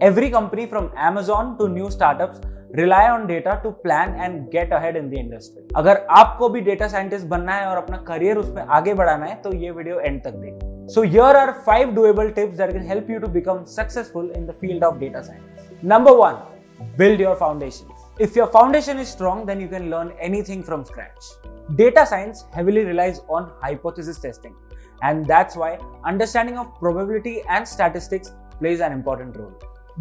Every company from Amazon to new startups rely on data to plan and get ahead in the industry. अगर आपको भी data scientist बनना है और अपना career उसमें आगे बढ़ाना है तो ये video end तक देखिए. So here are 5 doable tips that can help you to become successful in the field of data science. Number 1, build your foundations. If your foundation is strong, then you can learn anything from scratch. Data science heavily relies on hypothesis testing, and that's why understanding of probability and statistics plays an important role.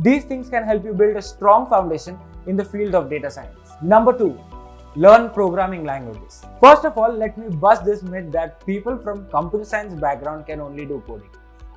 These things can help you build a strong foundation in the field of data science. Number 2, learn programming languages. First of all, let me bust this myth that people from computer science background can only do coding.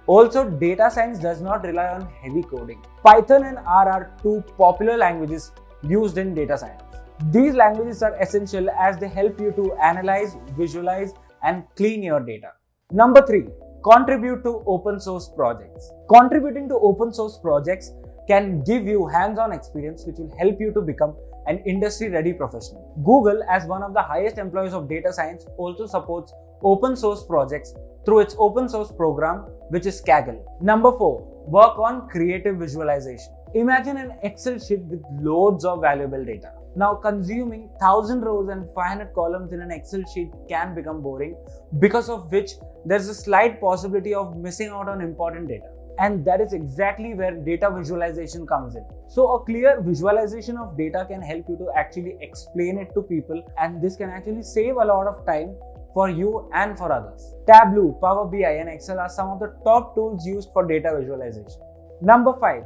Also, data science does not rely on heavy coding. Python and R are 2 popular languages used in data science. These languages are essential as they help you to analyze, visualize, and clean your data. Number 3, contribute to open source projects. Contributing to open source projects can give you hands-on experience which will help you to become an industry-ready professional. Google, as one of the highest employers of data science, also supports open source projects through its open source program, which is Kaggle. Number 4, work on creative visualization. Imagine an Excel sheet with loads of valuable data. Now, consuming 1000 rows and 500 columns in an Excel sheet can become boring, because of which there's a slight possibility of missing out on important data. And that is exactly where data visualization comes in. So a clear visualization of data can help you to actually explain it to people, and this can actually save a lot of time for you and for others. Tableau, Power BI and Excel are some of the top tools used for data visualization. Number 5,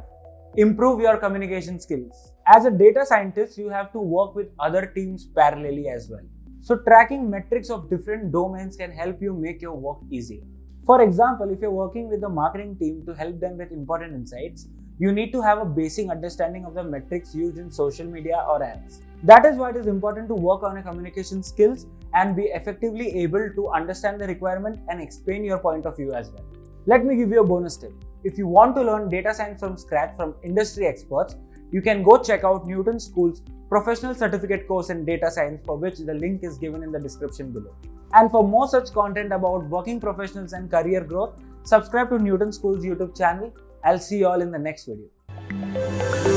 improve your communication skills. As a data scientist, you have to work with other teams parallelly as well. So tracking metrics of different domains can help you make your work easier. For example, if you're working with the marketing team to help them with important insights, you need to have a basic understanding of the metrics used in social media or ads. That is why it is important to work on your communication skills and be effectively able to understand the requirement and explain your point of view as well. Let me give you a bonus tip. If you want to learn data science from scratch from industry experts, you can go check out Newton School's professional certificate course in data science, for which the link is given in the description below. And for more such content about working professionals and career growth, subscribe to Newton School's YouTube channel. I'll see you all in the next video.